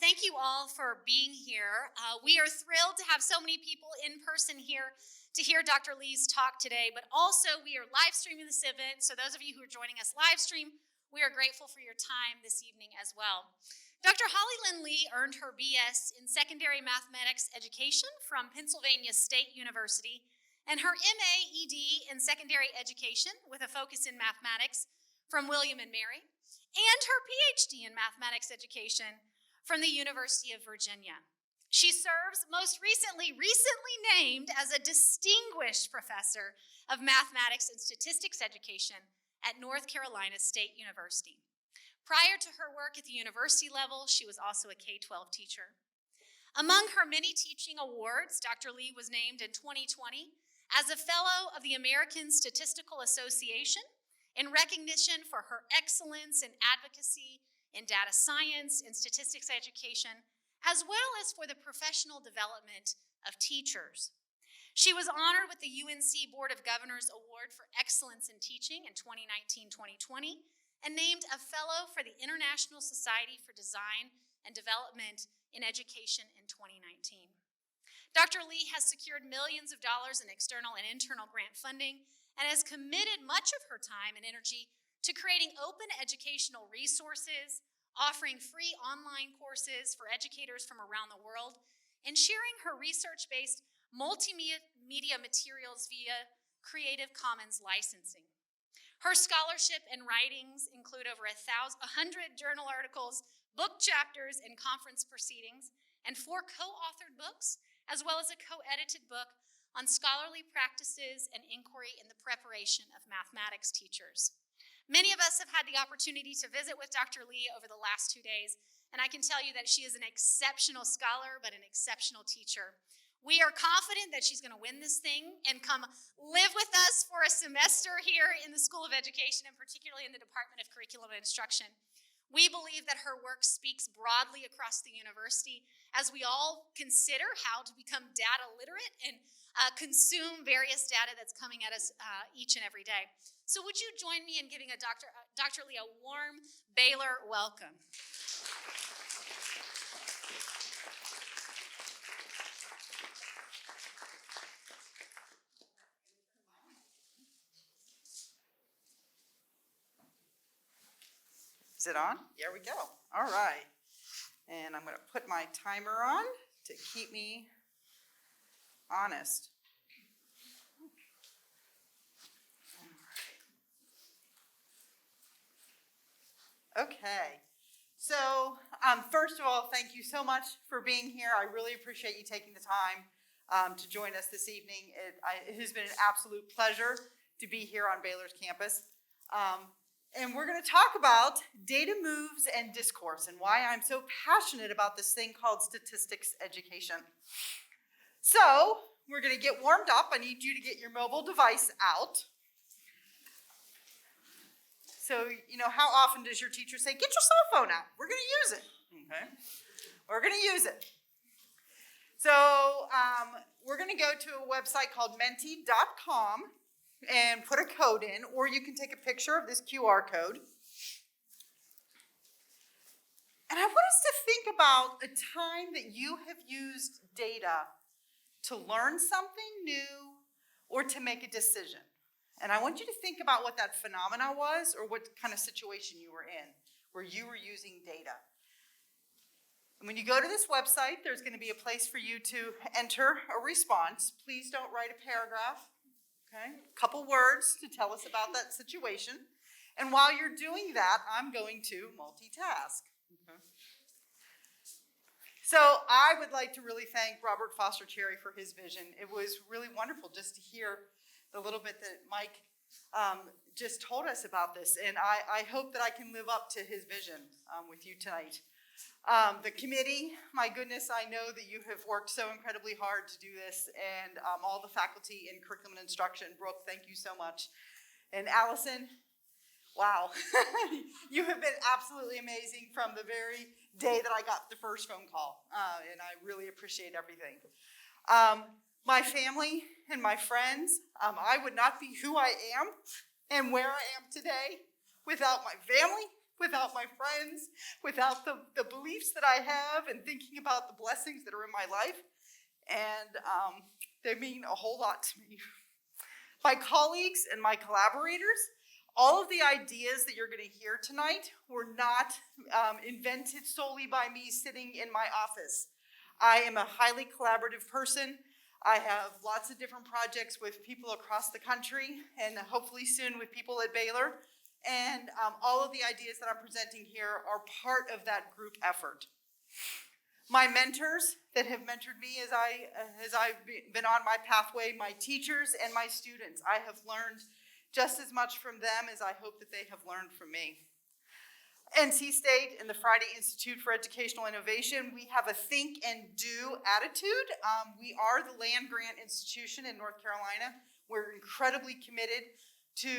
Thank you all for being here. We are thrilled to have so many people in person here to hear Dr. Lee's talk today, but also we are live streaming this event. So those of you who are joining us live stream, we are grateful for your time this evening as well. Dr. Holly Lynn Lee earned her BS in secondary mathematics education from Pennsylvania State University and her MA-ED in secondary education with a focus in mathematics from William & Mary, and her PhD in mathematics education from the University of Virginia. She serves most recently named as a distinguished professor of mathematics and statistics education at North Carolina State University. Prior to her work at the university level, she was also a K-12 teacher. Among her many teaching awards, Dr. Lee was named in 2020 as a Fellow of the American Statistical Association in recognition for her excellence in advocacy in data science and statistics education, as well as for the professional development of teachers. She was honored with the UNC Board of Governors Award for Excellence in Teaching in 2019-2020, and named a Fellow for the International Society for Design and Development in Education in 2019. Dr. Lee has secured millions of dollars in external and internal grant funding and has committed much of her time and energy to creating open educational resources, offering free online courses for educators from around the world, and sharing her research-based multimedia materials via Creative Commons licensing. Her scholarship and writings include over 100 journal articles, book chapters, and conference proceedings, and 4 co-authored books, as well as a co-edited book on scholarly practices and inquiry in the preparation of mathematics teachers. Many of us have had the opportunity to visit with Dr. Lee over the last 2 days, and I can tell you that she is an exceptional scholar, but an exceptional teacher. We are confident that she's going to win this thing and come live with us for a semester here in the School of Education, and particularly in the Department of Curriculum and Instruction. We believe that her work speaks broadly across the university as we all consider how to become data literate and consume various data that's coming at us each and every day. So would you join me in giving Dr. Lee a warm Baylor welcome? Is it on? Here we go. All right. And I'm going to put my timer on to keep me honest. Okay. So first of all, thank you so much for being here. I really appreciate you taking the time to join us this evening. It has been an absolute pleasure to be here on Baylor's campus. And we're going to talk about data moves and discourse and why I'm so passionate about this thing called statistics education. So we're going to get warmed up. I need you to get your mobile device out. So, you know, how often does your teacher say, get your cell phone out? We're going to use it. Okay. We're going to use it. So we're going to go to a website called menti.com. and put a code in, or you can take a picture of this QR code. And I want us to think about a time that you have used data to learn something new or to make a decision. And I want you to think about what that phenomena was or what kind of situation you were in where you were using data. And when you go to this website, there's going to be a place for you to enter a response. Please don't write a paragraph. Okay, a couple words to tell us about that situation. And while you're doing that, I'm going to multitask. Okay. So I would like to really thank Robert Foster Cherry for his vision. It was really wonderful just to hear the little bit that Mike just told us about this. And I hope that I can live up to his vision with you tonight. The committee, my goodness, I know that you have worked so incredibly hard to do this, and all the faculty in curriculum and instruction. Brooke, thank you so much. And Allison, wow, you have been absolutely amazing from the very day that I got the first phone call, and I really appreciate everything. My family and my friends, I would not be who I am and where I am today without my family, without my friends, without the beliefs that I have, and thinking about the blessings that are in my life. And they mean a whole lot to me. My colleagues and my collaborators, all of the ideas that you're going to hear tonight were not invented solely by me sitting in my office. I am a highly collaborative person. I have lots of different projects with people across the country, and hopefully soon with people at Baylor. And all of the ideas that I'm presenting here are part of that group effort. My mentors that have mentored me as I've been on my pathway, my teachers and my students, I have learned just as much from them as I hope that they have learned from me. NC State and the Friday Institute for Educational Innovation, we have a think and do attitude. We are the land-grant institution in North Carolina. We're incredibly committed to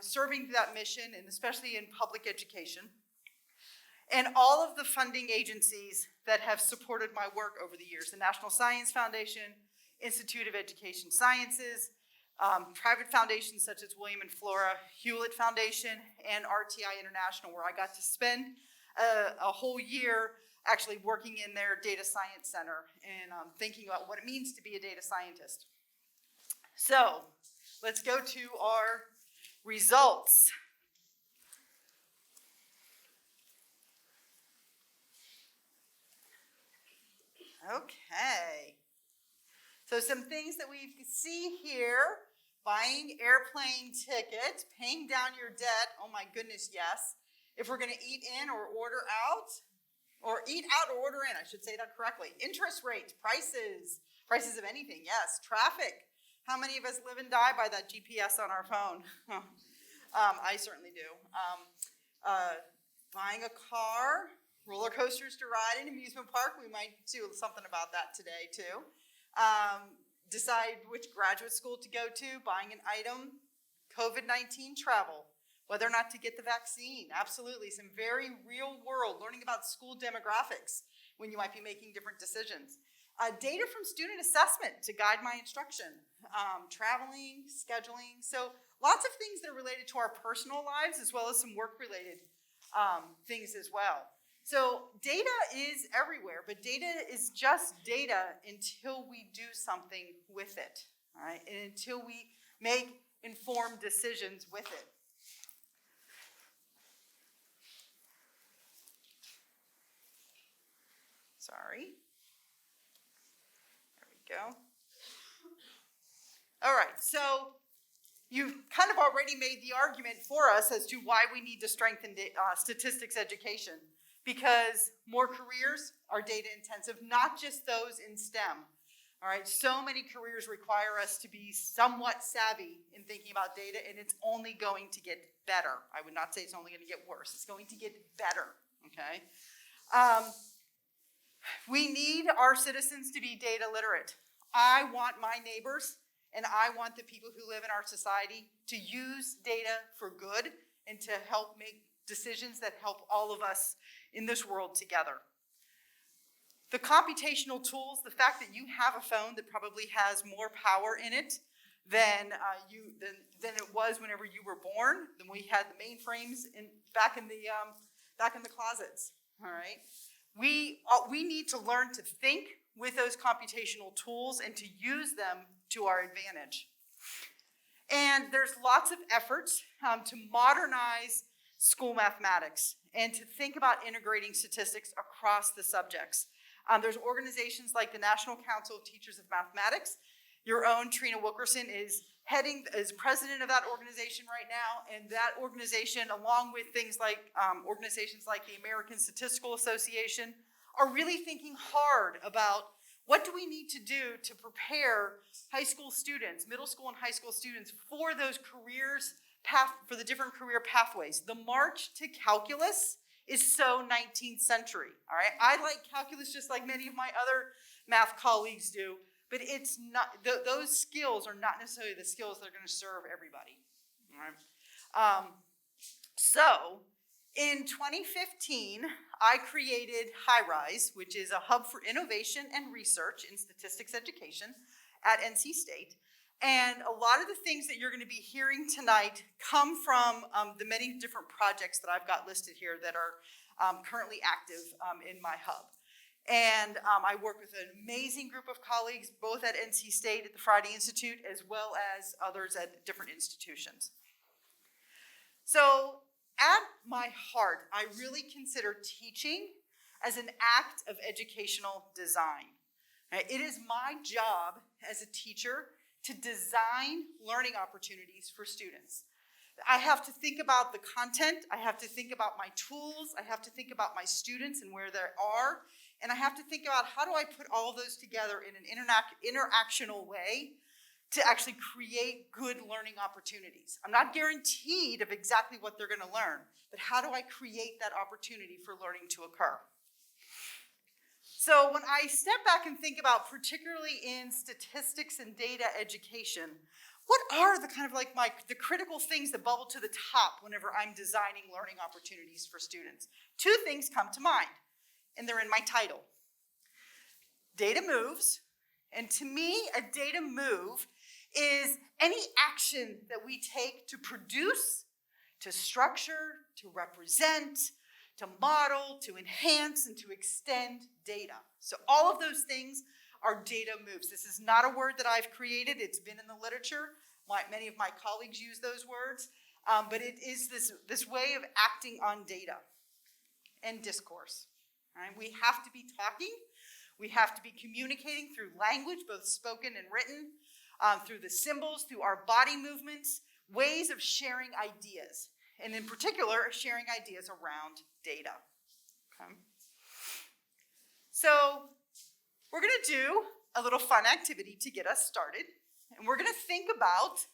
serving that mission, and especially in public education. And all of the funding agencies that have supported my work over the years, the National Science Foundation, Institute of Education Sciences, private foundations such as William and Flora, Hewlett Foundation, and RTI International, where I got to spend a whole year actually working in their data science center and thinking about what it means to be a data scientist. So let's go to our results. Okay. So some things that we see here: buying airplane tickets, paying down your debt. Oh my goodness, yes. If we're going to eat in or order out, or eat out or order in, I should say that correctly. Interest rates, prices of anything, yes. Traffic. How many of us live and die by that GPS on our phone? I certainly do. Buying a car, roller coasters to ride in, amusement park. We might do something about that today too. Decide which graduate school to go to, buying an item, COVID-19 travel, whether or not to get the vaccine. Absolutely, some very real world, learning about school demographics when you might be making different decisions. Data from student assessment to guide my instruction, traveling, scheduling. So lots of things that are related to our personal lives as well as some work-related things as well. So data is everywhere, but data is just data until we do something with it, all right? And until we make informed decisions with it. Sorry. There we go. All right, so you've kind of already made the argument for us as to why we need to strengthen statistics education. Because more careers are data intensive, not just those in STEM. All right, so many careers require us to be somewhat savvy in thinking about data, and it's only going to get better. I would not say it's only going to get worse. It's going to get better, okay? We need our citizens to be data literate. I want my neighbors, and I want the people who live in our society to use data for good and to help make decisions that help all of us in this world together. The computational tools, the fact that you have a phone that probably has more power in it than it was whenever you were born, than we had the mainframes back in the closets. All right, we need to learn to think with those computational tools and to use them to our advantage. And there's lots of efforts to modernize school mathematics and to think about integrating statistics across the subjects. There's organizations like the National Council of Teachers of Mathematics. Your own Trina Wilkerson is president of that organization right now, and that organization, along with things like organizations like the American Statistical Association, are really thinking hard about what do we need to do to prepare high school students, middle school and high school students for those careers, for the different career pathways. The march to calculus is so 19th century, all right? I like calculus just like many of my other math colleagues do, but it's not, those skills are not necessarily the skills that are going to serve everybody, all right? So in 2015, I created HiRise, which is a hub for innovation and research in statistics education at NC State. And a lot of the things that you're going to be hearing tonight come from the many different projects that I've got listed here that are currently active in my hub. And I work with an amazing group of colleagues, both at NC State at the Friday Institute, as well as others at different institutions. So at my heart, I really consider teaching as an act of educational design. It is my job as a teacher to design learning opportunities for students. I have to think about the content, I have to think about my tools, I have to think about my students and where they are, and I have to think about how do I put all of those together in an interactional way to actually create good learning opportunities. I'm not guaranteed of exactly what they're gonna learn, but how do I create that opportunity for learning to occur? So when I step back and think about, particularly in statistics and data education, what are the kind of like the critical things that bubble to the top whenever I'm designing learning opportunities for students? Two things come to mind, and they're in my title. Data moves, and to me, a data move is any action that we take to produce, to structure, to represent, to model, to enhance, and to extend data. So all of those things are data moves. This is not a word that I've created. It's been in the literature. Many of my colleagues use those words, but it is this way of acting on data and discourse. Right? We have to be talking. We have to be communicating through language, both spoken and written, through the symbols, through our body movements, ways of sharing ideas, and in particular, sharing ideas around data. Okay? So we're going to do a little fun activity to get us started, and we're going to think about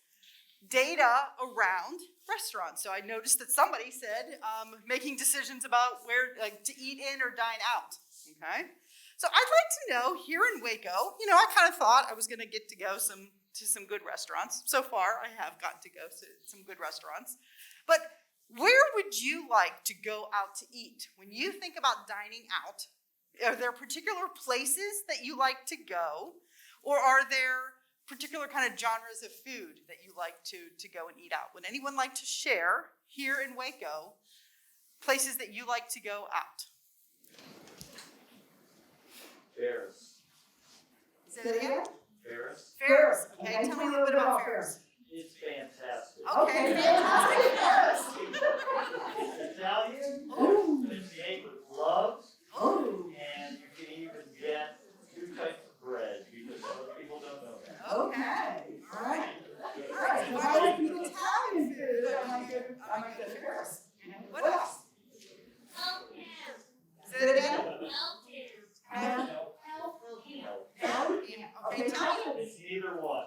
data around restaurants. So I noticed that somebody said making decisions about where to eat in or dine out. Okay, so I'd like to know here in Waco. I kind of thought I was going to get to go to some good restaurants. So far, I have gotten to go to some good restaurants, but where would you like to go out to eat? When you think about dining out, are there particular places that you like to go, or are there particular kind of genres of food that you like to go and eat out? Would anyone like to share here in Waco places that you like to go out? Ferris. Say that again? Ferris. Ferris. Okay, tell me a little bit about Ferris. It's fantastic. Okay, fantastic. Ferris. It's Italian. Ooh. It's made with love, Ooh. and you can even get 2 types of bread because most people don't know that. Okay. All right. All right. So if I like to eat Italian food, I might go to Ferris. What else? Say that again. Ham. Okay, tell me. It's neither one.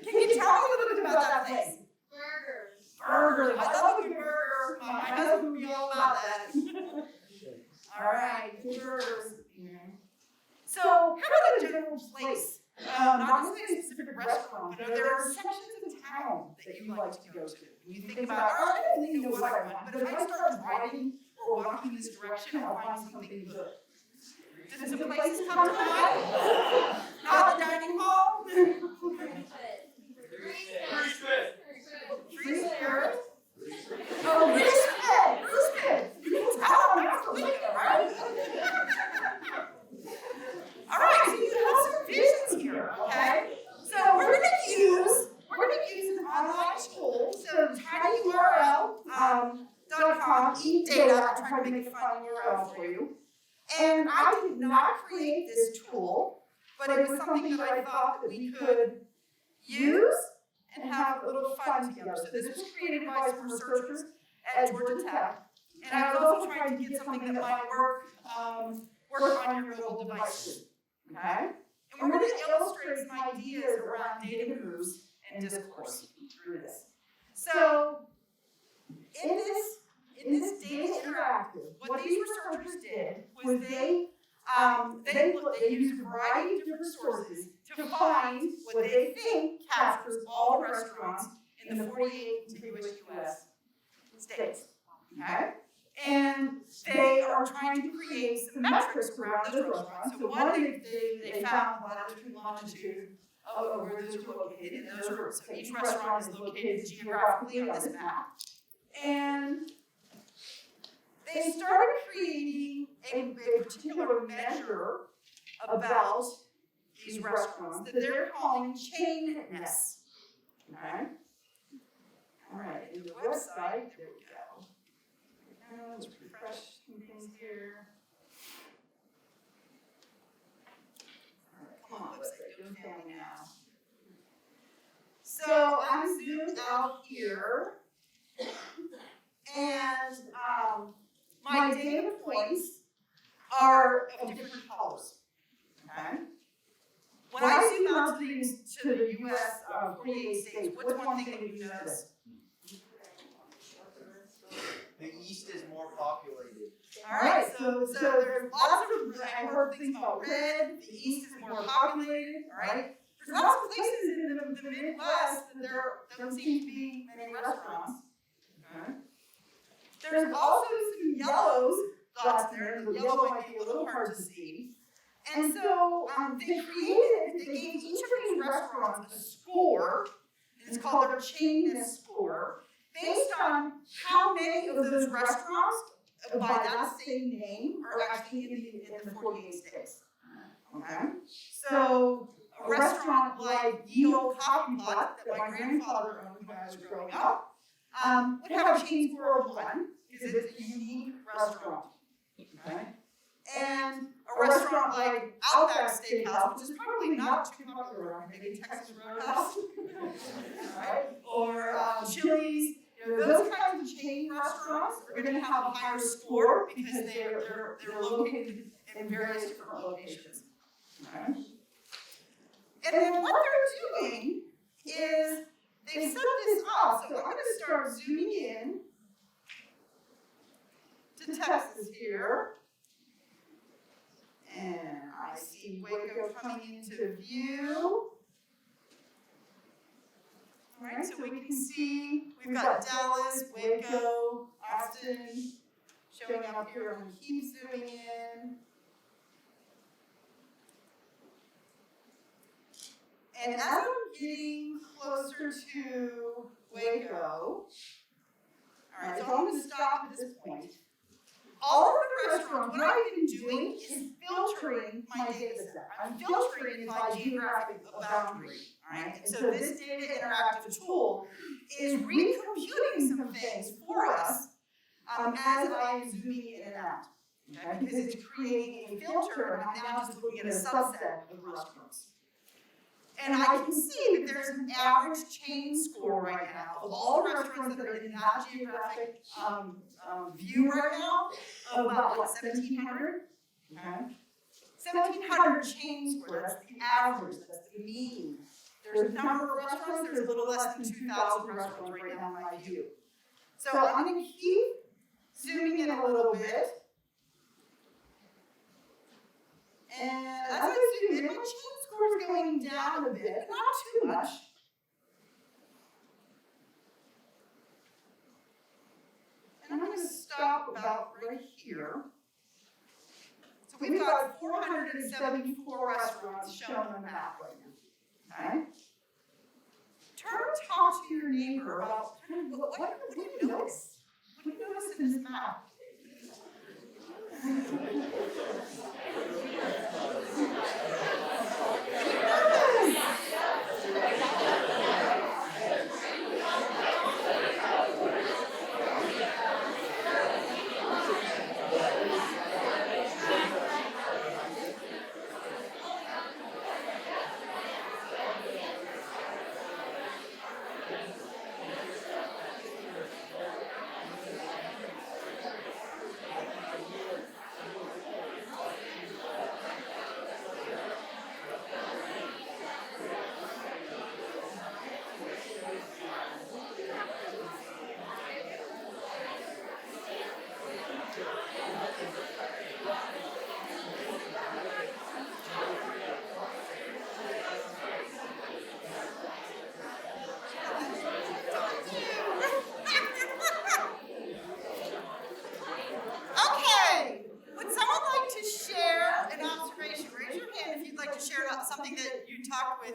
Can you tell me a little bit about that place? Burgers. I love a good burger. My husband would be all about that. All right, good burgers. So, how about a general place? Not necessarily a specific restaurant, but are there sections of town that you like to go to? When you think about, oh, I don't really know what I want, but if I start driving or walking this direction, I'll find something good. Does the places come to mind? Not the dining hall? Free Spirit. Oh, Respect. You can tell I'm not from Waco, right? All right, so you have some visions here, okay? So we're gonna use an online tool. So tinyurl.com, eat data. I'm trying to make a fun URL for you. And I did not create this tool, but it was something that I thought that we could use and have a little fun together. So this was created by some researchers at Georgia Tech. And I was also trying to get something that might work on your mobile device. Okay? And we're going to illustrate some ideas around data moves and discourse through this. So in this data interactive, what these researchers did was they used a variety of different sources to find what they think captures all the restaurants in the 48 contiguous U.S. states. Okay? And they are trying to create some metrics around those restaurants. So one, they found latitude, longitude of where those are located, and those are, so each restaurant is located geographically on this map. And they started creating a particular measure about these restaurants that they're calling chainness. Okay? All right, in the website, there we go. Now let's refresh some things here. All right, come on, website, don't fail me now. So I'm zoomed out here, and my data points are of different colors. Okay? When I zoom out to the U.S. 48 states, what's one thing that you notice? The East is more populated. All right, so there's lots of, I heard things about red, the East is more populated, all right? There's lots of places in the Midwest that there don't seem to be many restaurants. Okay. There's also some yellows dots there, the yellow might be a little hard to see. And so they gave each of these restaurants a score, and it's called their chainness score, based on how many of those restaurants by that same name are actually in the 48 states. Okay? So a restaurant like Ye Olde Coffee Pot that my grandfather owned when I was growing up would have a chain score of 1 because it's a unique restaurant. Okay? And a restaurant like Outback Steakhouse, which is probably not too popular around here, maybe Texas Roadhouse, right? Or Chili's. You know, those kinds of chain restaurants are going to have a higher score because they're located in various different locations. Okay? And then what they're doing is they've set this up. So I'm going to start zooming in to Texas here. And I see Waco coming into view. All right, so we can see we've got Dallas, Waco, Austin showing up here. I'm going to keep zooming in. And as I'm getting closer to Waco, all right, so I'm going to stop at this point. All of the restaurants, what I've been doing is filtering my data set. I'm filtering it by geographic boundary. All right? And so this data interactive tool is recomputing some things for us as I am zooming in and out. Okay? Because it's creating a filter, and I'm now just looking at a subset of restaurants. And I can see that there's an average chain score right now of all the restaurants that are in that geographic view right now of about, what, 1,700? Okay. 1,700 chain score, that's the average, that's the mean. There's a number of restaurants, there's a little less than 2,000 restaurants right now in my view. So I'm going to keep zooming in a little bit. And as I zoom in, my chain score is going down a bit, but not too much. And I'm going to stop about right here. So we've got 474 restaurants shown on the map right now. Okay? Turn and talk to your neighbor about kind of what do you notice? What do you notice in this map?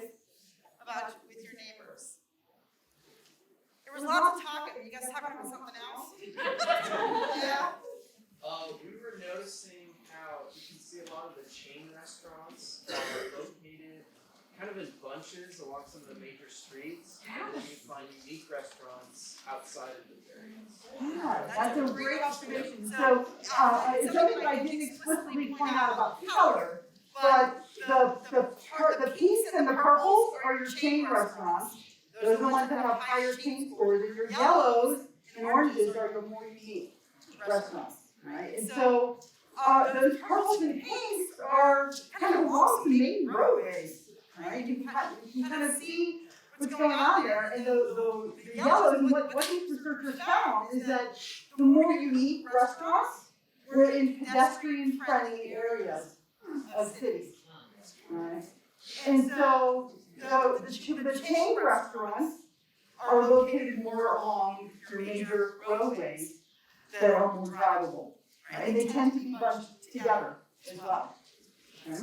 with your neighbors? There was lots of talking. You guys talking about something else? Yeah. We were noticing how you can see a lot of the chain restaurants are located kind of in bunches along some of the major streets. And then you find unique restaurants outside of those areas. Yeah, that's a great observation. So, it's something I didn't explicitly point out about color, but the pinks and the purples are your chain restaurants. Those are the ones that have higher chain scores, and your yellows and oranges are your more unique restaurants, right? And so, those purples and pinks are kind of along the main roadways, right? You can kind of see what's going on there, and the yellows, and what these researchers found is that the more unique restaurants were in pedestrian-friendly areas of cities, right? And so the chain restaurants are located more along your major roadways that are more drivable, right? And they tend to be bunched together as well. Okay?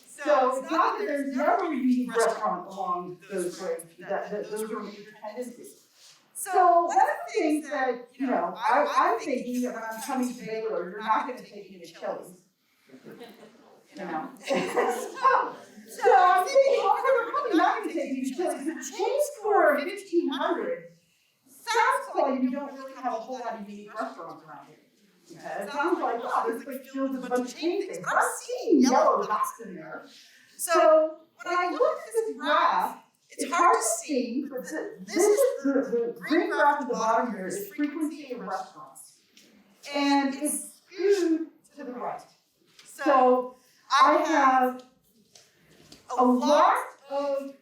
So it's not that there's never a unique restaurant along those roads, that those are major tendencies. So one of the things that, I'm thinking when I'm coming to Baylor, you're not gonna take me to Chili's. So I'm thinking, you're probably not gonna take me to Chili's. The chain score of 1,500 sounds like you don't really have a whole lot of unique restaurants around here. Okay, it sounds like, wow, this place fills with a bunch of chain things. But I'm seeing yellow dots in there. So when I look at this graph, it's hard to see, but this is the green graph at the bottom here is frequency of restaurants. And it's skewed to the right. So I have a lot of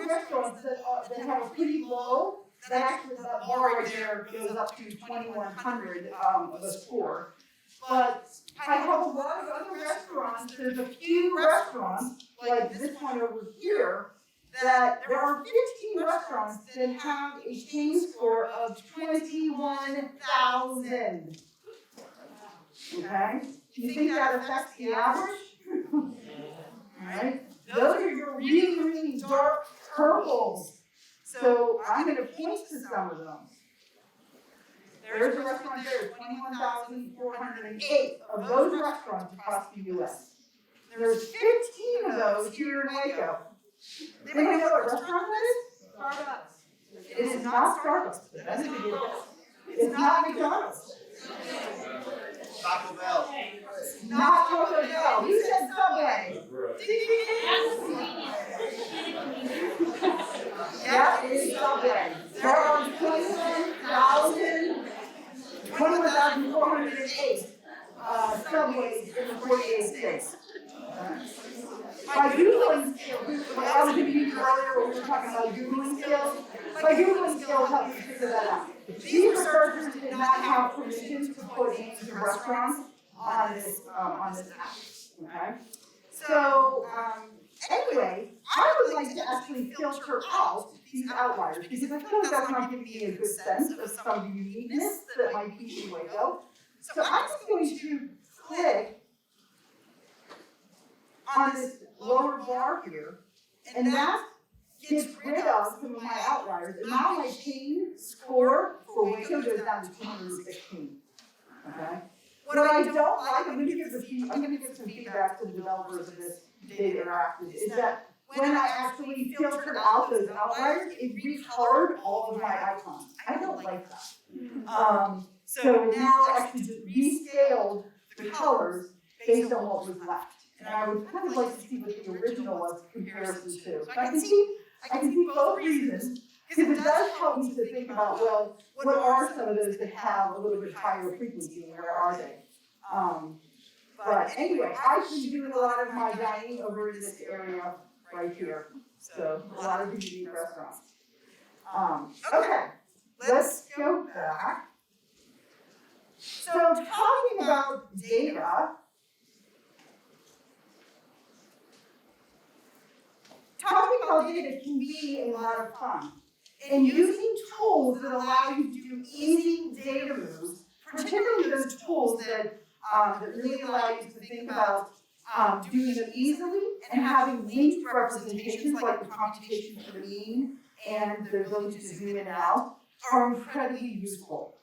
restaurants that have a pretty low. That bar right there goes up to 2,100 of a score. But I have a lot of other restaurants. There's a few restaurants, like this one over here, that there are 15 restaurants that have a chain score of 21,000. Okay? Do you think that affects the average? Right? Those are your really, really dark purples. So I'm going to point to some of them. There's a restaurant there, 21,408 of those restaurants across the U.S. There's 15 of those here in Waco. Anybody know what restaurant that is? Starbucks. It is not Starbucks. That's a good guess. It's not McDonald's. Taco Bell. Not Taco Bell. You said Subway. Yeah, it is Subway. There are 21,408 subways in the 48 states. My Googling skills, I was giving you earlier when we were talking about Googling skills, my Googling skills helped me figure that out. These researchers did not have permission to put names of restaurants on this app, okay? So, anyway, I would like to actually filter out these outliers because I feel like that's not giving me a good sense of some of the uniqueness that might be in Waco. So I'm just going to click on this lower bar here, and that gets rid of some of my outliers. And now my chain score for Waco goes down to 216. Okay? What I don't like, I'm going to give some feedback to the developers of this Data Interactive, is that when I actually filtered out those outliers, it recolored all of my icons. I don't like that. So now I actually just rescaled the colors based on what was left. And I would kind of like to see what the original was in comparison to. So I can see both reasons, because it does help me to think about, well, what are some of those that have a little bit higher frequency and where are they? But anyway, I've been doing a lot of my dining over in this area right here. So a lot of the unique restaurants. Okay, let's go back. So talking about data, can be a lot of fun. And using tools that allow you to do easy data moves, particularly those tools that really allow you to think about doing them easily and having linked representations like the computation for the mean and the ability to zoom in and out are incredibly useful.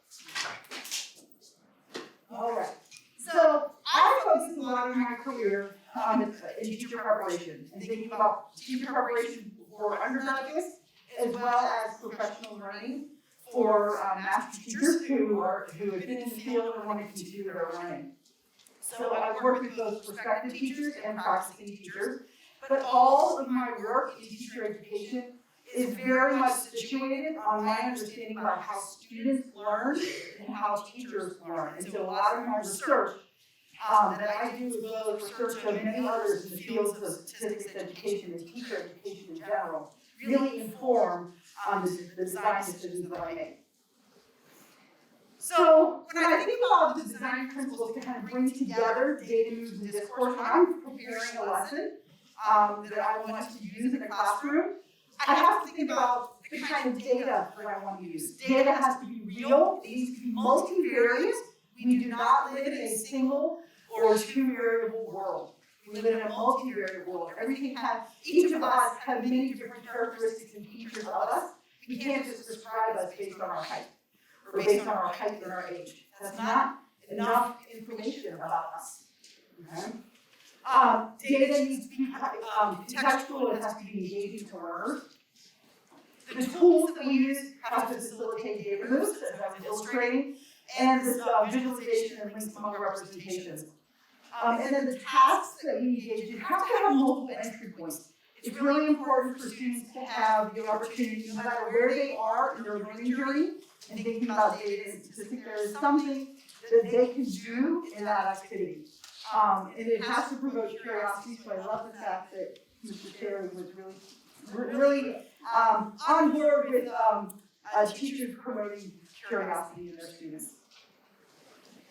All right. So I focused a lot of my career in teacher preparation and thinking about teacher preparation for undergraduates as well as professional learning for master teachers who have been in the field and want to continue their learning. So I've worked with both prospective teachers and practicing teachers, but all of my work in teacher education is very much situated on my understanding about how students learn and how teachers learn. And so a lot of my research that I do, as well as research of many others in the fields of statistics education and teacher education in general, really inform the design decisions that I make. So when I think about the design principles to kind of bring together data, moves, and discourse, when I'm preparing a lesson that I want to use in a classroom, I have to think about the kind of data that I want to use. Data has to be real, it needs to be multivariate. We do not live in a single or two-variable world. We live in a multivariate world. Everything has, each of us have many different characteristics and features of us. We can't just describe us based on our height, or based on our height and our age. That's not enough information about us. Okay? Data needs to be contextual, it has to be engaging to learners. The tools that we use have to facilitate data moves, as I was illustrating, and this visualization and links among representations. And then the tasks that we engage in have to have multiple entry points. It's really important for students to have the opportunity, no matter where they are in their learning journey, and thinking about data and statistics, there is something that they can do in that activity. And it has to provoke curiosity, so I love the fact that Mr. Terry was really on board with teachers promoting curiosity in their students.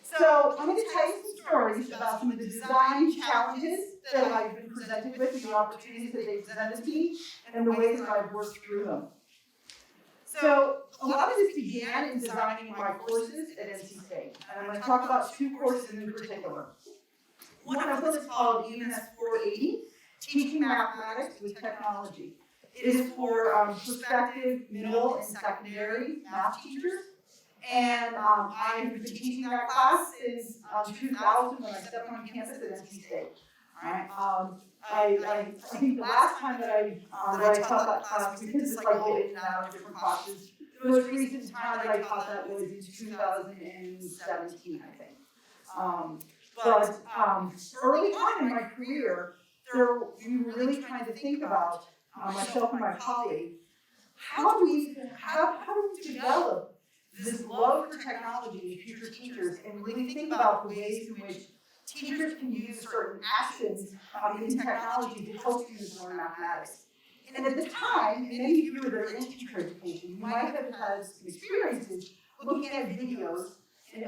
So I'm going to tell you some stories about some of the design challenges that I've been presented with, the opportunities that they've presented to me, and the ways that I've worked through them. So a lot of this began in designing my courses at NC State, and I'm going to talk about two courses in particular. One of them is called EMS 480, Teaching Mathematics with Technology. It is for prospective middle and secondary math teachers. And I have been teaching that class since 2000 when I stepped on campus at NC State. Alright, I think the last time that I taught that class, because it's like go in and out of different classes, the most recent time that I taught that was in 2017, I think. But early on in my career, we were really trying to think about, myself and my colleague, how do we develop this love for technology in future teachers and really think about the ways in which teachers can use certain actions in technology to help students learn mathematics. And at the time, many of you that are in teacher education, you might have had some experiences looking at videos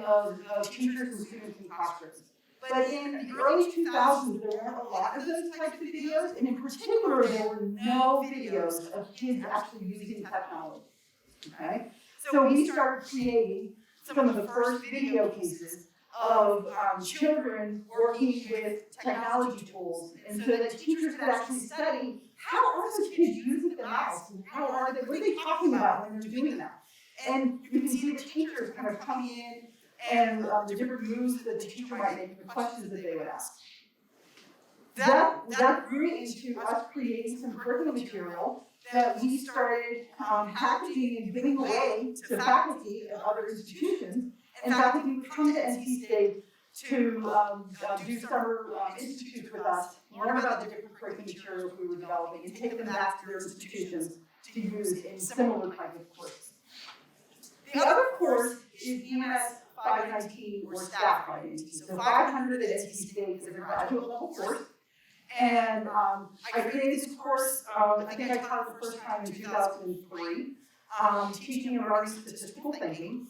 of teachers and students in classrooms. But in the early 2000s, there weren't a lot of those types of videos, and in particular, there were no videos of kids actually using technology. Okay? So we started creating some of the first video cases of children working with technology tools, and so that teachers could actually study how are those kids using the mouse, and what are they talking about when they're doing that. And you can see the teachers kind of coming in and the different moves that the teacher might make, the questions that they would ask. That grew into us creating some curriculum material that we started packaging and giving away to faculty at other institutions, and faculty would come to NC State to do summer institutes with us, learn about the different curriculum materials we were developing, and take them back to their institutions to use in similar kinds of courses. The other course is EMS 519 or Staff 519. So 500 at NC State is a graduate level course. And I created this course, I think I taught it the first time in 2003, teaching and learning statistical thinking.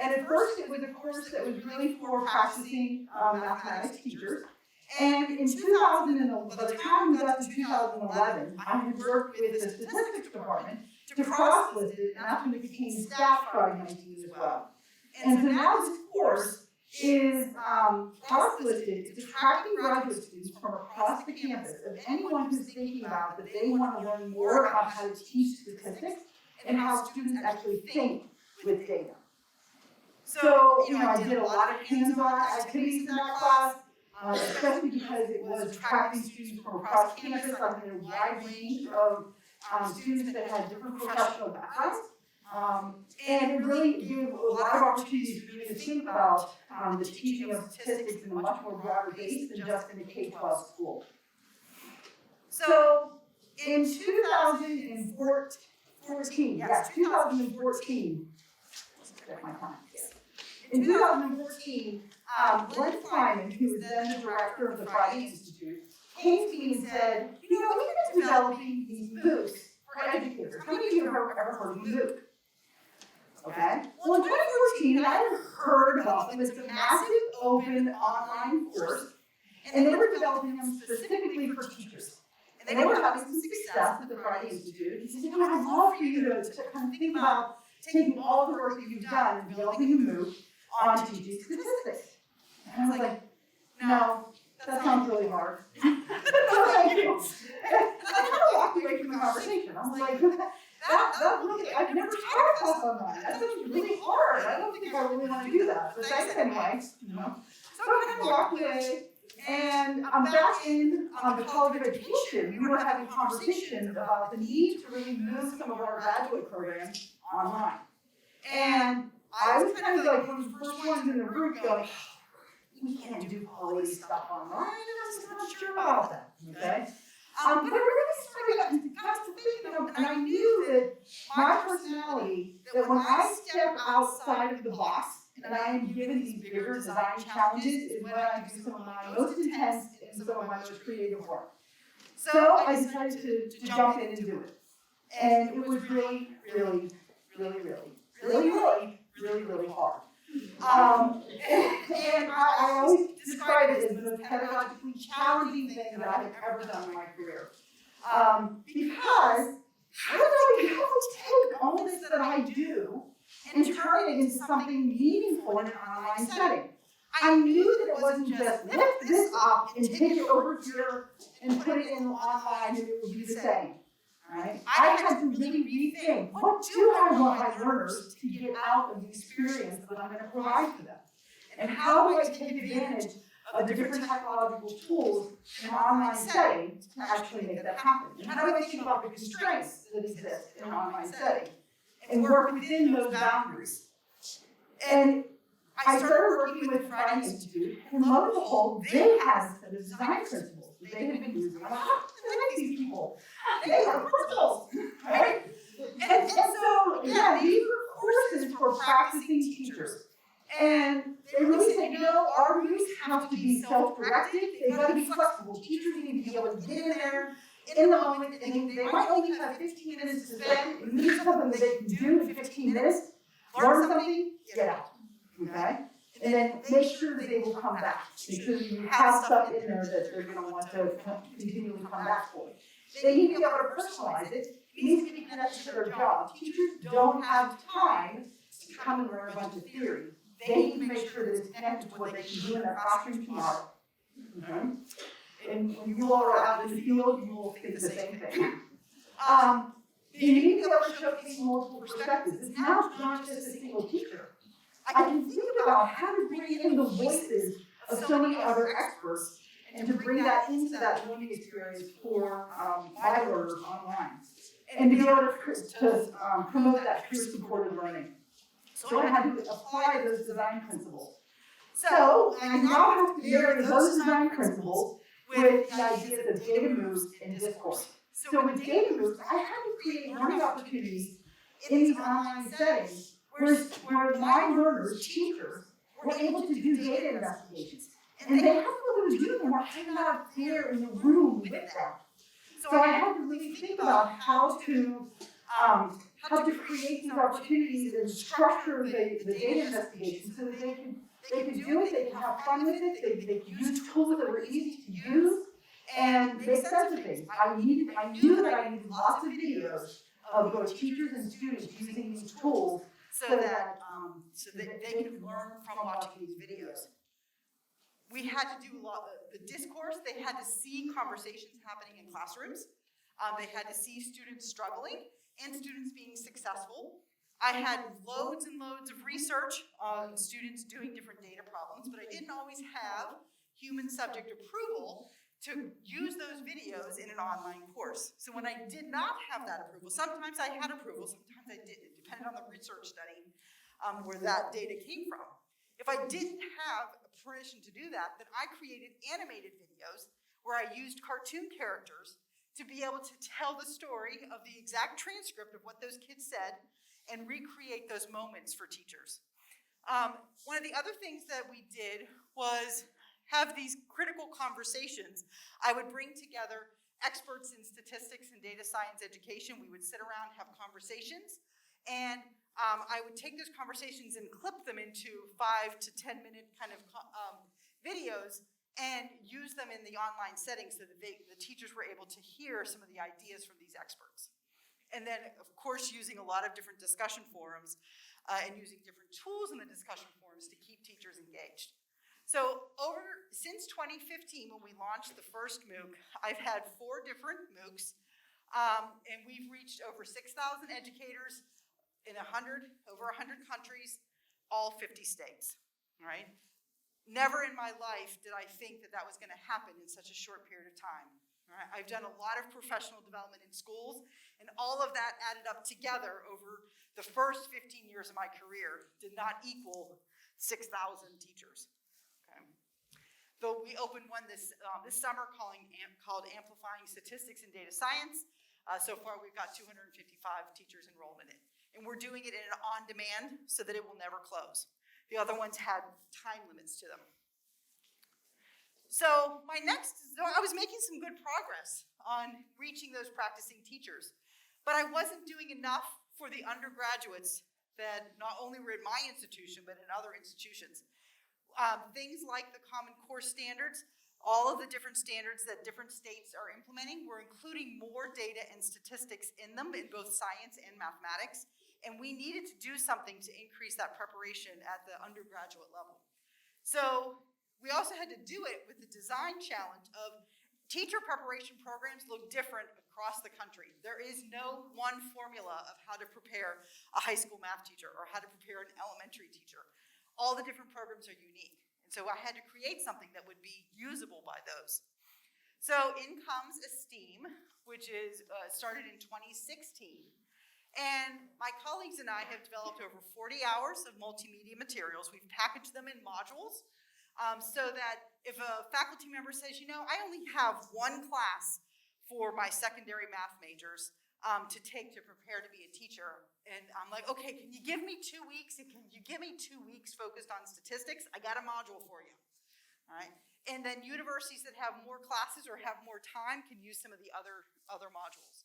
And at first it was a course that was really for practicing mathematics teachers. And in 2011, by the time we got to 2011, I had worked with the statistics department to cross-list it, and that's when it became Staff 519 as well. And so now this course is product listed. It's attracting graduate students from across the campus of anyone who's thinking about that they want to learn more about how to teach statistics and how students actually think with data. So, I did a lot of hands-on activities in that class, especially because it was attracting students from across campus. I did a wide range of students that had different professional backgrounds. And it really gave a lot of opportunities for me to think about the teaching of statistics in a much more broader base than just in a K-12 school. So in 2014, check my time. In 2014, Glenn Kleiman, who was then the director of the Friday Institute, came to me and said, we've been developing these MOOCs for educators. How many of you have ever heard of a MOOC? Okay. Well, in 2014, I had heard about them. It's a massive open online course, and they were developing them specifically for teachers. And they were having some success at the Friday Institute. He said, I'd love for you to kind of think about taking all the work that you've done and developing a MOOC on teaching statistics. And I was like, no, that sounds really hard. Thank you. And I kind of walked away from the conversation. I was like, that really, I've never taught a class online. That sounds really hard. I don't think I really want to do that. But thanks anyway. So I kind of walked away, and I'm back in the College of Education. We were having conversations about the need to really move some of our graduate programs online. And I was kind of like one of the first ones in the group going, we can't do quality stuff online. I'm just not sure about that. Okay? But I really got to thinking, and I knew that my personality, that when I step outside of the box and I am given these bigger design challenges, is when I do some of my most intense and some of my most creative work. So I decided to jump in and do it. And it was really, really, really, really, really, really, really, really hard. And I always describe it as the most pedagogically challenging thing that I have ever done in my career. Because I don't know how to take all this that I do and turn it into something meaningful in an online setting. I knew that it wasn't just lift this up and take it over here and put it in online and it would be the same. Right? I had to really rethink, what do I want my learners to get out of the experience that I'm going to provide for them? And how do I take advantage of the different technological tools in an online setting to actually make that happen? And how do I think about the constraints that exist in an online setting and work within those boundaries? And I started working with the Friday Institute, and lo and behold, they had a set of design principles that they had been using. I'm like, how can I these people? They are principles, right? And so, yeah, these were courses for practicing teachers. And they really said, our MOOCs have to be self-directed. They've got to be flexible. Teachers need to be able to get in there in the moment, and they might only have 15 minutes to spend. And need something that they can do in 15 minutes, learn something, get out. Okay? And then make sure that they will come back. Make sure that you have stuff in there that they're going to want to continually come back for. They need to be able to personalize it. It needs to be connected to their job. Teachers don't have time to come and learn a bunch of theory. They need to make sure that it's connected to what they can do in their classroom tomorrow. Okay? And when you all are out in the field, you will think the same thing. You need to be able to showcase multiple perspectives. It's now not just a single teacher. I can think about how to bring in the voices of so many other experts and to bring that into that learning experience for my learners online. And to be able to promote that peer-supported learning. So I had to apply those design principles. So I now have to marry those design principles with the ideas of data moves and discourse. So with data moves, I had to create learning opportunities in these online settings where my learners, teachers, were able to do data investigations. And they had to be able to do them while I'm not there in the room with them. So I had to really think about how to create these opportunities and structure the data investigation so that they could do it, they could have fun with it, they could use tools that were easy to use, and make sense of things. I knew that I needed lots of videos of both teachers and students using these tools so that they can learn from watching these videos. We had to do a lot of the discourse. They had to see conversations happening in classrooms. They had to see students struggling and students being successful. I had loads and loads of research on students doing different data problems, but I didn't always have human subject approval to use those videos in an online course. So when I did not have that approval, sometimes I had approval, sometimes I didn't. It depended on the research study where that data came from. If I didn't have permission to do that, then I created animated videos where I used cartoon characters to be able to tell the story of the exact transcript of what those kids said and recreate those moments for teachers. One of the other things that we did was have these critical conversations. I would bring together experts in statistics and data science education. We would sit around, have conversations, and I would take those conversations and clip them into 5 to 10 minute kind of videos and use them in the online setting so that the teachers were able to hear some of the ideas from these experts. And then, of course, using a lot of different discussion forums and using different tools in the discussion forums to keep teachers engaged. So since 2015, when we launched the first MOOC, I've had 4 different MOOCs, and we've reached over 6,000 educators in over 100 countries, all 50 states, right? Never in my life did I think that that was gonna happen in such a short period of time, right? I've done a lot of professional development in schools, and all of that added up together over the first 15 years of my career did not equal 6,000 teachers, okay? Though we opened one this summer called Amplifying Statistics and Data Science. So far we've got 255 teachers enrolled in it. And we're doing it in an on-demand so that it will never close. The other ones had time limits to them. So I was making some good progress on reaching those practicing teachers, but I wasn't doing enough for the undergraduates that not only were in my institution, but in other institutions. Things like the Common Core standards, all of the different standards that different states are implementing, we're including more data and statistics in them in both science and mathematics. And we needed to do something to increase that preparation at the undergraduate level. So we also had to do it with the design challenge of teacher preparation programs look different across the country. There is no one formula of how to prepare a high school math teacher or how to prepare an elementary teacher. All the different programs are unique. And so I had to create something that would be usable by those. So in comes Esteem, which is started in 2016. And my colleagues and I have developed over 40 hours of multimedia materials. We've packaged them in modules so that if a faculty member says, you know, I only have one class for my secondary math majors to take to prepare to be a teacher. And I'm like, okay, can you give me 2 weeks? Can you give me 2 weeks focused on statistics? I got a module for you, all right? And then universities that have more classes or have more time can use some of the other modules.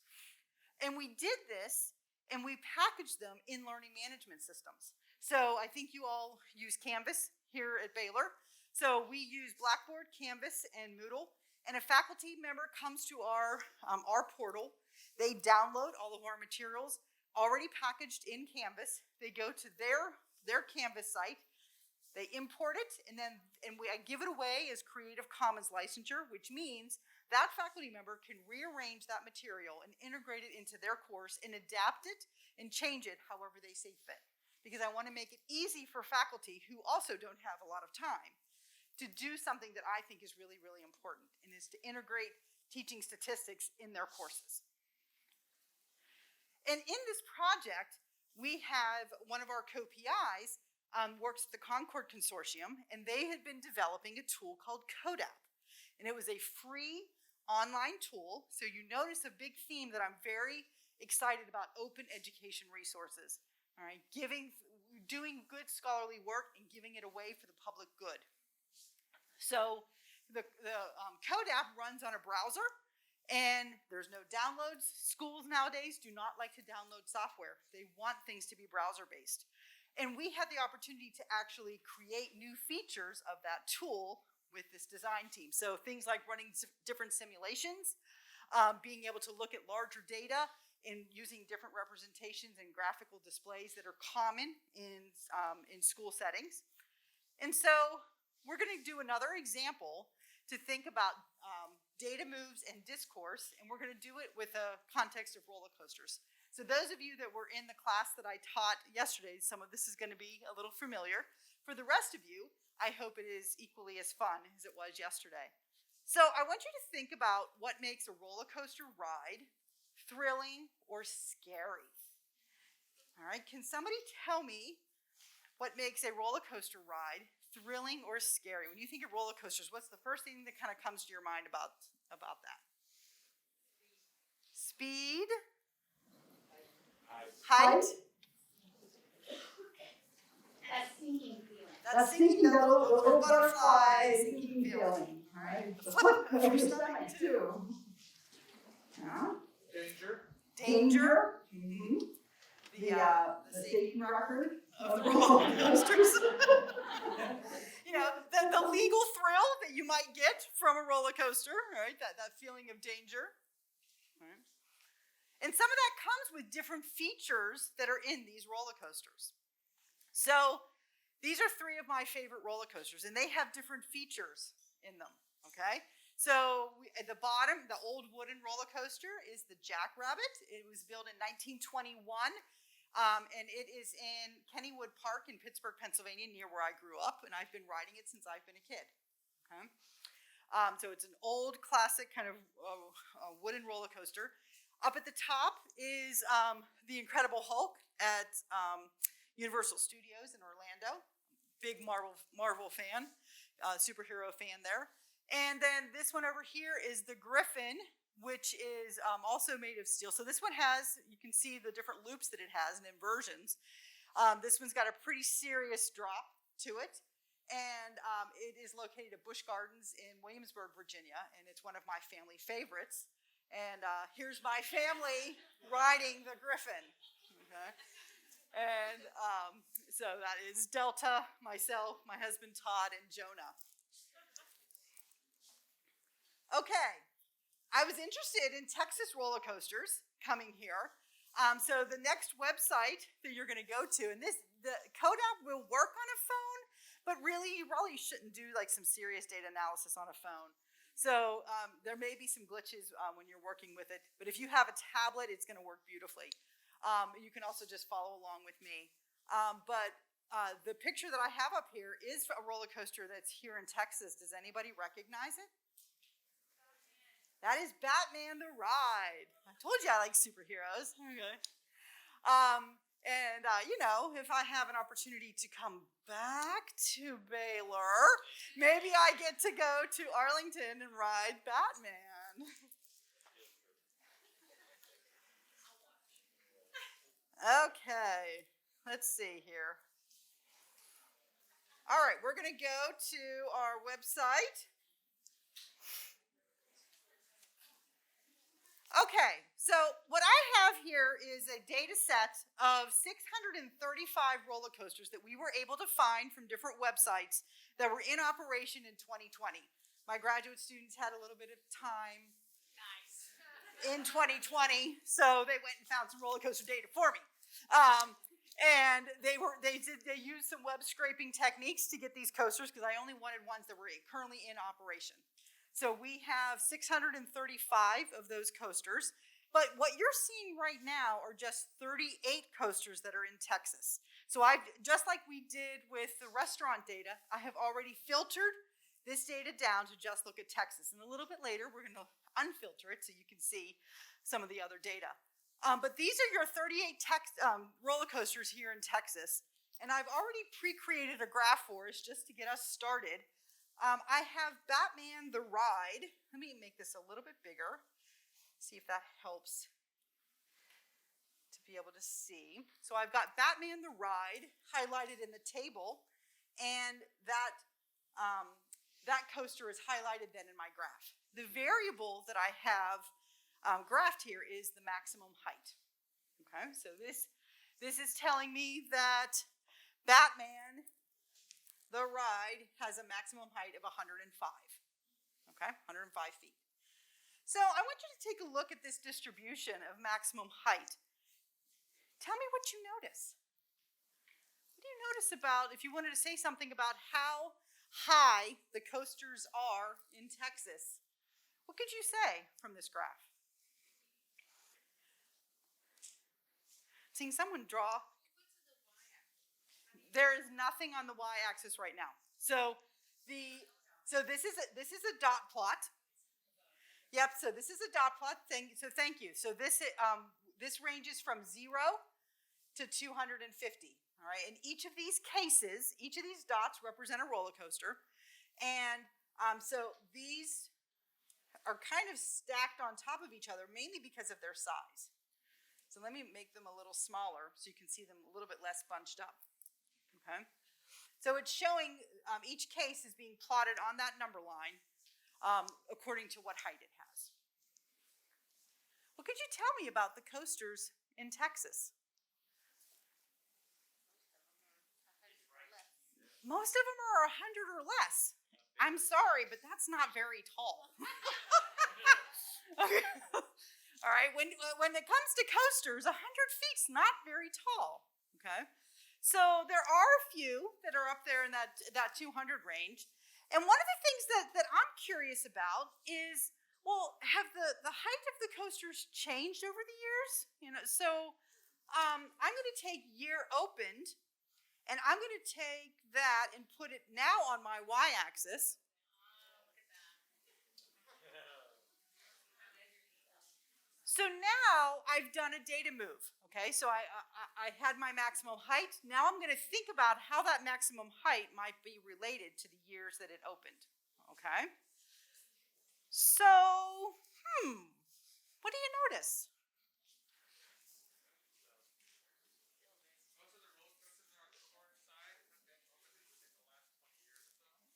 And we did this, and we packaged them in learning management systems. So I think you all use Canvas here at Baylor. So we use Blackboard, Canvas, and Moodle. And a faculty member comes to our portal. They download all of our materials already packaged in Canvas. They go to their Canvas site. They import it, and I give it away as Creative Commons licensure, which means that faculty member can rearrange that material and integrate it into their course and adapt it and change it however they see fit. Because I want to make it easy for faculty who also don't have a lot of time to do something that I think is really, really important, and is to integrate teaching statistics in their courses. And in this project, we have one of our co-PIs works at the Concord Consortium, and they had been developing a tool called CodeApp. And it was a free online tool. So you notice a big theme that I'm very excited about: open education resources, all right? Doing good scholarly work and giving it away for the public good. So the CodeApp runs on a browser, and there's no downloads. Schools nowadays do not like to download software. They want things to be browser-based. And we had the opportunity to actually create new features of that tool with this design team. So things like running different simulations, being able to look at larger data, in using different representations and graphical displays that are common in school settings. And so we're going to do another example to think about data moves and discourse, and we're going to do it with a context of roller coasters. So those of you that were in the class that I taught yesterday, some of this is going to be a little familiar. For the rest of you, I hope it is equally as fun as it was yesterday. So I want you to think about what makes a roller coaster ride thrilling or scary. All right, can somebody tell me what makes a roller coaster ride thrilling or scary? When you think of roller coasters, what's the first thing that kind of comes to your mind about that? Speed, height, That sinking feeling. that's Sinking, the the little butterfly sinking sinking feeling, All right? The The flip flip of of your your stomach, stomach too. Yeah. Danger. Danger, Mhm. the safety record of the roller coasters. You know, the legal thrill that you might get from a roller coaster, right? That feeling of danger. Right? And some of that comes with different features that are in these roller coasters. So these are 3 of my favorite roller coasters, and they have different features in them, okay? So at the bottom, the old wooden roller coaster is the Jackrabbit. It was built in 1921. And it is in Kennywood Park in Pittsburgh, Pennsylvania, near where I grew up, and I've been riding it since I've been a kid. Okay? So it's an old classic kind of wooden roller coaster. Up at the top is the Incredible Hulk at Universal Studios in Orlando. Big Marvel fan, superhero fan there. And then this one over here is the Griffin, which is also made of steel. So this one has, you can see the different loops that it has and inversions. This one's got a pretty serious drop to it. And it is located at Busch Gardens in Williamsburg, Virginia. And it's one of my family favorites. And here's my family riding the Griffin. Okay. And so that is Delta, myself, my husband Todd, and Jonah. Okay. I was interested in Texas roller coasters coming here. So the next website that you're going to go to, and the code app will work on a phone, but really you probably shouldn't do like some serious data analysis on a phone. So there may be some glitches when you're working with it, but if you have a tablet, it's going to work beautifully. You can also just follow along with me. But the picture that I have up here is a roller coaster that's here in Texas. Does anybody recognize it? That is Batman the Ride. I told you I like superheroes. Okay. You know, if I have an opportunity to come back to Baylor, maybe I get to go to Arlington and ride Batman. Okay, let's see here. All right, we're going to go to our website. Okay, so what I have here is a data set of 635 roller coasters that we were able to find from different websites that were in operation in 2020. My graduate students had a little bit of time in 2020, so they went and found some roller coaster data for me. And they used some web scraping techniques to get these coasters because I only wanted ones that were currently in operation. So we have 635 of those coasters, but what you're seeing right now are just 38 coasters that are in Texas. So just like we did with the restaurant data, I have already filtered this data down to just look at Texas. And a little bit later, we're going to unfilter it so you can see some of the other data. But these are your 38 roller coasters here in Texas. And I've already pre-created a graph for us just to get us started. I have Batman the Ride. Let me make this a little bit bigger. See if that helps to be able to see. So I've got Batman the Ride highlighted in the table, and that coaster is highlighted then in my graph. The variable that I have graphed here is the maximum height. Okay, so this is telling me that Batman the Ride has a maximum height of 105. Okay, 105 feet. So I want you to take a look at this distribution of maximum height. Tell me what you notice. What do you notice about, if you wanted to say something about how high the coasters are in Texas, what could you say from this graph? Seeing someone draw. There is nothing on the y-axis right now. So this is a dot plot. Yep. So this is a dot plot. Thank you. So this ranges from 0 to 250. All right. In each of these cases, each of these dots represent a roller coaster, and so these are kind of stacked on top of each other, mainly because of their size. So let me make them a little smaller so you can see them a little bit less bunched up. Okay. So it's showing each case is being plotted on that number line according to what height it has. What could you tell me about the coasters in Texas? Most of them are 100 or less. I'm sorry, but that's not very tall. Okay. All right. When it comes to coasters, 100 feet's not very tall. Okay. So there are a few that are up there in that 200 range. And one of the things that I'm curious about is, well, have the height of the coasters changed over the years? You know, so I'm going to take year opened, and I'm going to take that and put it now on my y-axis. So now I've done a data move, okay? So I had my maximum height. Now I'm going to think about how that maximum height might be related to the years that it opened, okay? So, what do you notice?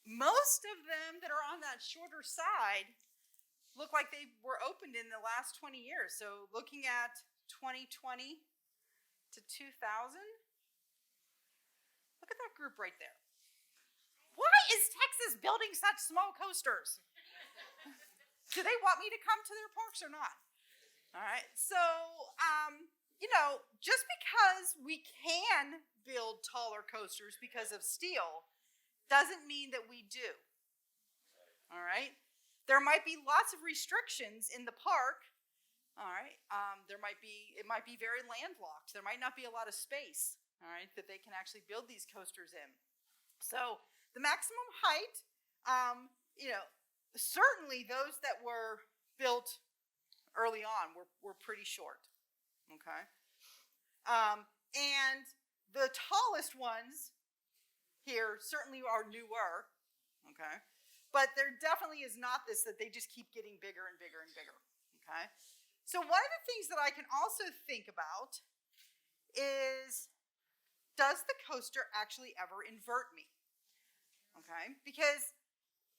Most of them that are on that shorter side look like they were opened in the last 20 years. So looking at 2020 to 2000, look at that group right there. Why is Texas building such small coasters? Do they want me to come to their parks or not? All right, so, just because we can build taller coasters because of steel doesn't mean that we do. All right, there might be lots of restrictions in the park. All right, it might be very landlocked. There might not be a lot of space, all right, that they can actually build these coasters in. So the maximum height, certainly those that were built early on were pretty short, okay? And the tallest ones here certainly are newer, okay? But there definitely is not this that they just keep getting bigger and bigger and bigger, okay? So one of the things that I can also think about is, does the coaster actually ever invert me? Okay, because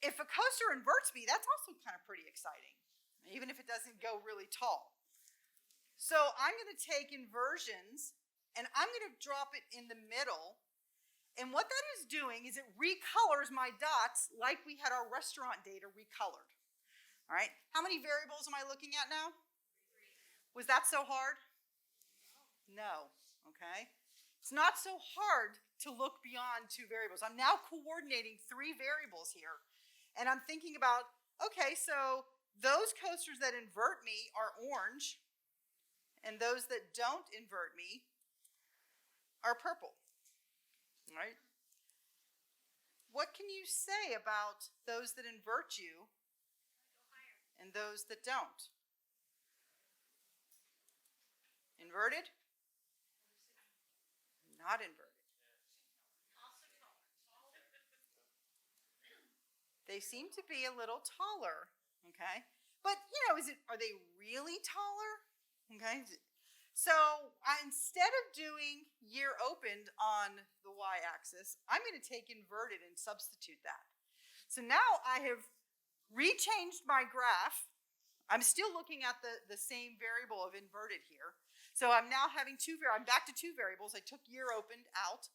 if a coaster inverts me, that's also kind of pretty exciting, even if it doesn't go really tall. So I'm going to take inversions and I'm going to drop it in the middle. And what that is doing is it recolors my dots like we had our restaurant data recolored. All right, how many variables am I looking at now? Was that so hard? No, okay. It's not so hard to look beyond 2 variables. I'm now coordinating 3 variables here. And I'm thinking about, okay, so those coasters that invert me are orange, and those that don't invert me are purple, right? What can you say about those that invert you and those that don't? Inverted? Not inverted. They seem to be a little taller, okay? But, are they really taller? Okay? So instead of doing year opened on the y-axis, I'm going to take inverted and substitute that. So now I have rechanged my graph. I'm still looking at the same variable of inverted here. So I'm now having I'm back to 2 variables. I took year opened out.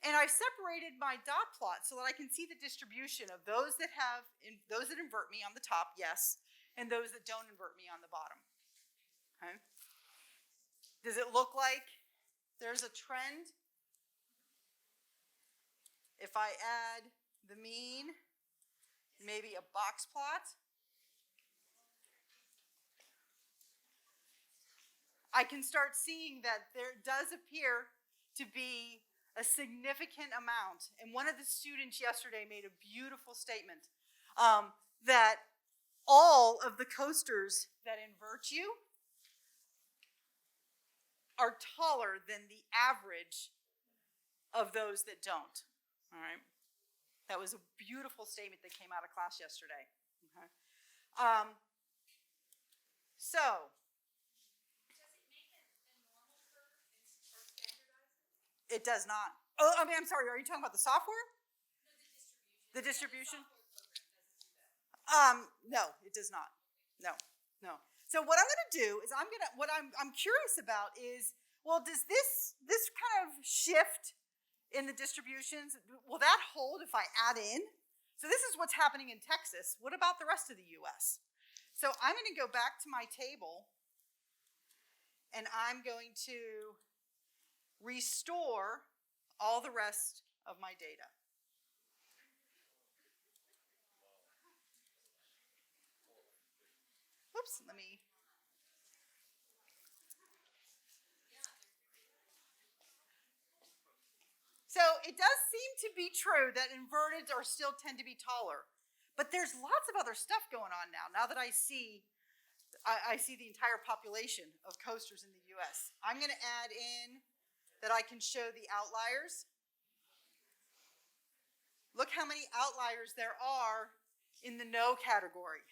And I separated my dot plot so that I can see the distribution of those that invert me on the top, yes, and those that don't invert me on the bottom. Okay? Does it look like there's a trend? If I add the mean, maybe a box plot, I can start seeing that there does appear to be a significant amount. And one of the students yesterday made a beautiful statement that all of the coasters that invert you are taller than the average of those that don't. All right? That was a beautiful statement that came out of class yesterday. Okay? So, it does not. Oh, I mean, I'm sorry. Are you talking about the software? The distribution? No, it does not. No. So what I'm going to do is what I'm curious about is, well, does this kind of shift in the distributions, will that hold if I add in? So this is what's happening in Texas. What about the rest of the U.S.? So I'm going to go back to my table, and I'm going to restore all the rest of my data. Oops, let me. So it does seem to be true that inverteds are still tend to be taller, but there's lots of other stuff going on now. Now that I see the entire population of coasters in the U.S., I'm going to add in that I can show the outliers. Look how many outliers there are in the no category.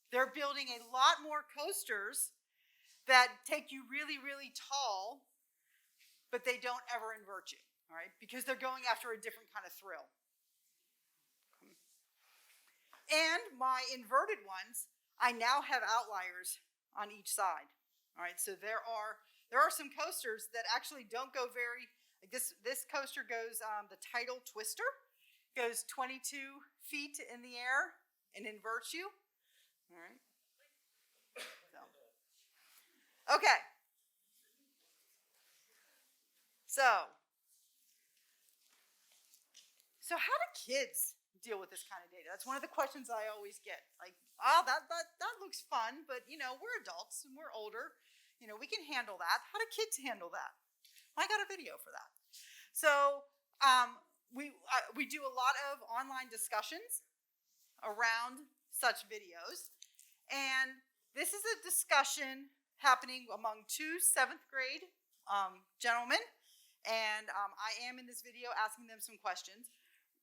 They're building a lot more coasters that take you really, really tall, but they don't ever invert you, all right? Because they're going after a different kind of thrill. And my inverted ones, I now have outliers on each side, all right? So there are some coasters that actually don't go very, like this coaster goes, the Tidal Twister, goes 22 feet in the air and inverts you. All right. Okay. So how do kids deal with this kind of data? That's one of the questions I always get. Like, oh, that looks fun, but we're adults and we're older. We can handle that. How do kids handle that? I got a video for that. So we do a lot of online discussions around such videos. And this is a discussion happening among two 7th grade gentlemen. And I am in this video asking them some questions.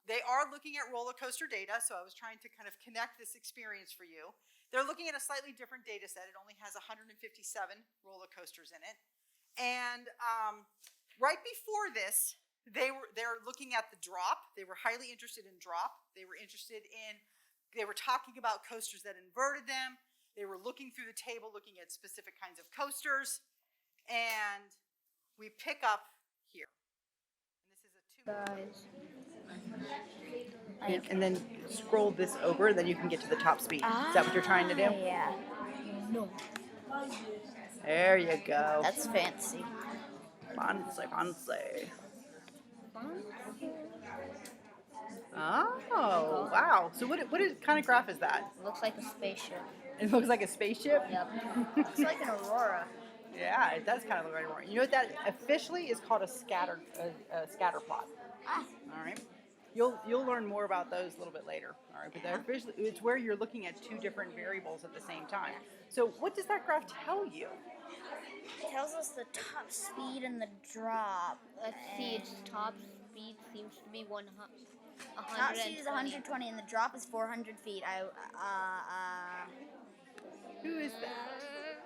They are looking at roller coaster data, so I was trying to kind of connect this experience for you. They're looking at a slightly different data set. It only has 157 roller coasters in it. And right before this, they're looking at the drop. They were highly interested in drop. They were talking about coasters that inverted them. They were looking through the table, looking at specific kinds of coasters. And we pick up here. And this is a 2-minute. And then scroll this over, then you can get to the top speed. Is that what you're trying to do? Yeah. No. There you go. That's fancy. Fancy. Oh, wow. So what kind of graph is that? Looks like a spaceship. It looks like a spaceship? Yep. Looks like an aurora. Yeah, it does kind of look like an aurora. You know what that officially is called? A scatter plot. Ah. All right. You'll learn more about those a little bit later. All right, but they're officially, it's where you're looking at two different variables at the same time. So what does that graph tell you? It tells us the top speed and the drop. Let's see, its top speed seems to be 100. Top speed is 120 and the drop is 400 feet. Who is that?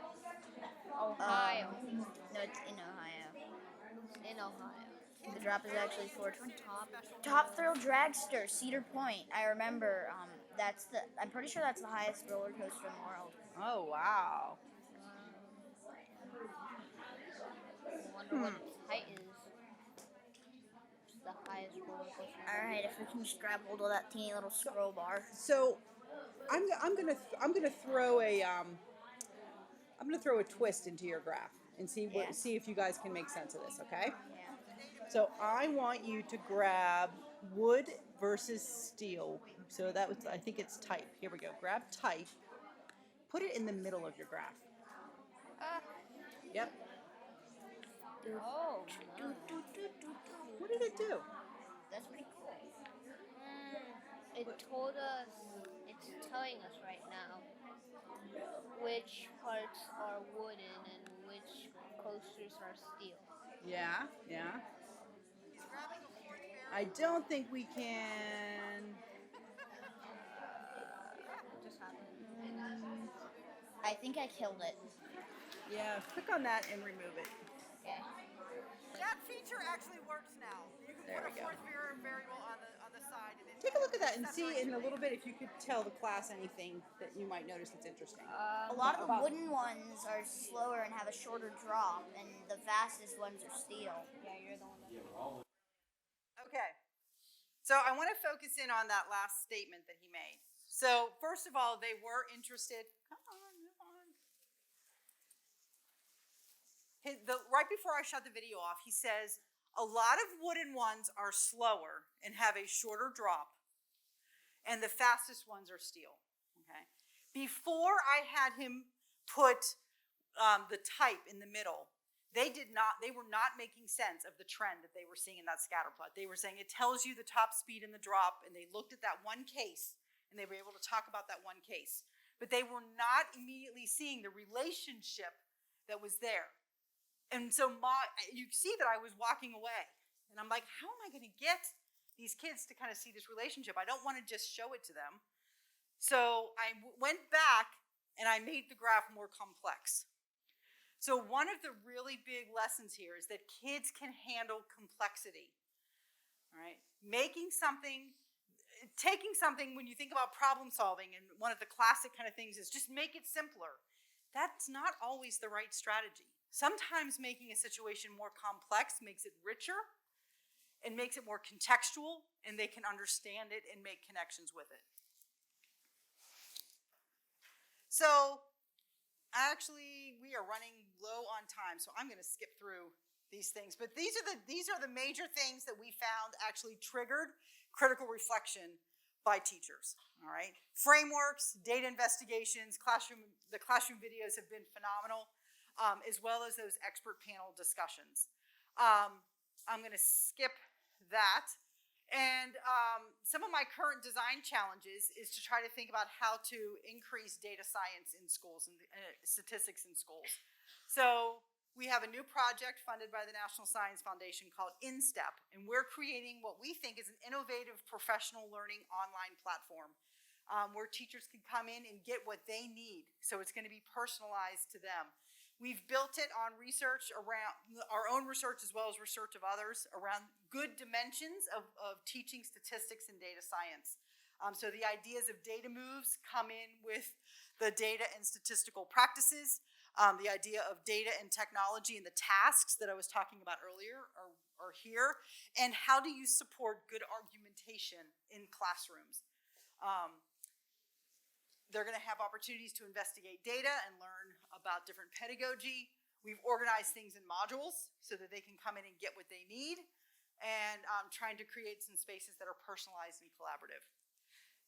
Ohio. No, it's in Ohio. In Ohio. The drop is actually 420. Top Thrill Dragster, Cedar Point. I remember. I'm pretty sure that's the highest roller coaster in the world. Oh, wow. I wonder what its height is. It's the highest roller coaster. All right, if we can just grab hold of that teeny little scroll bar. So I'm gonna throw a twist into your graph and Yeah. see if you guys can make sense of this. Okay. Yeah. So I want you to grab wood versus steel. So I think it's type. Here we go. Grab type. Put it in the middle of your graph. Yep. Oh, my. What did it do? That's pretty cool. It told us, it's telling us right now which parts are wooden and which coasters are steel. Yeah, yeah. I don't think we can. What just happened? I think I killed it. Yeah, click on that and remove it. Okay. That feature actually works now. You can There put we a go. fourth variable on the side. And Take a look at that and see in a little bit if you could tell the class anything that you might notice that's interesting. A lot of the wooden ones are slower and have a shorter drop, and the fastest ones are steel. Yeah, you're the one that. Okay. So I want to focus in on that last statement that he made. So first of all, they were interested. Come on, move on. Right before I shut the video off, he says, a lot of wooden ones are slower and have a shorter drop, and the fastest ones are steel. Okay. Before I had him put the type in the middle, they were not making sense of the trend that they were seeing in that scatter plot. They were saying it tells you the top speed and the drop, and they looked at that one case, and they were able to talk about that one case. But they were not immediately seeing the relationship that was there. And so you see that I was walking away, and I'm like, how am I going to get these kids to kind of see this relationship? I don't want to just show it to them. So I went back, and I made the graph more complex. So one of the really big lessons here is that kids can handle complexity, all right? Taking something, when you think about problem solving, and one of the classic kind of things is just make it simpler. That's not always the right strategy. Sometimes making a situation more complex makes it richer and makes it more contextual, and they can understand it and make connections with it. So we are running low on time, so I'm going to skip through these things. But these are the major things that we found actually triggered critical reflection by teachers. All right, frameworks, data investigations, the classroom videos have been phenomenal, as well as those expert panel discussions. I'm going to skip that. And some of my current design challenges is to try to think about how to increase data science in schools and statistics in schools. So we have a new project funded by the National Science Foundation called InStep, and we're creating what we think is an innovative professional learning online platform where teachers can come in and get what they need. So it's going to be personalized to them. We've built it on research around our own research as well as research of others around good dimensions of teaching statistics and data science. So the ideas of data moves come in with the data and statistical practices. The idea of data and technology and the tasks that I was talking about earlier are here. And how do you support good argumentation in classrooms? They're going to have opportunities to investigate data and learn about different pedagogy. We've organized things in modules so that they can come in and get what they need, and trying to create some spaces that are personalized and collaborative.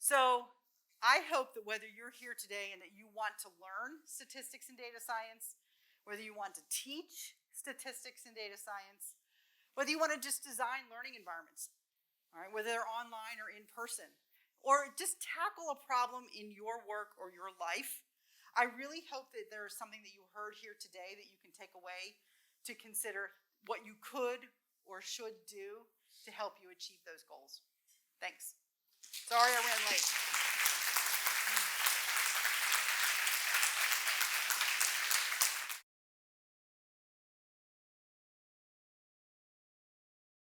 So I hope that whether you're here today and that you want to learn statistics and data science, whether you want to teach statistics and data science, whether you want to just design learning environments, all right, whether they're online or in person, or just tackle a problem in your work or your life, I really hope that there is something that you heard here today that you can take away to consider what you could or should do to help you achieve those goals. Thanks. Sorry I ran late.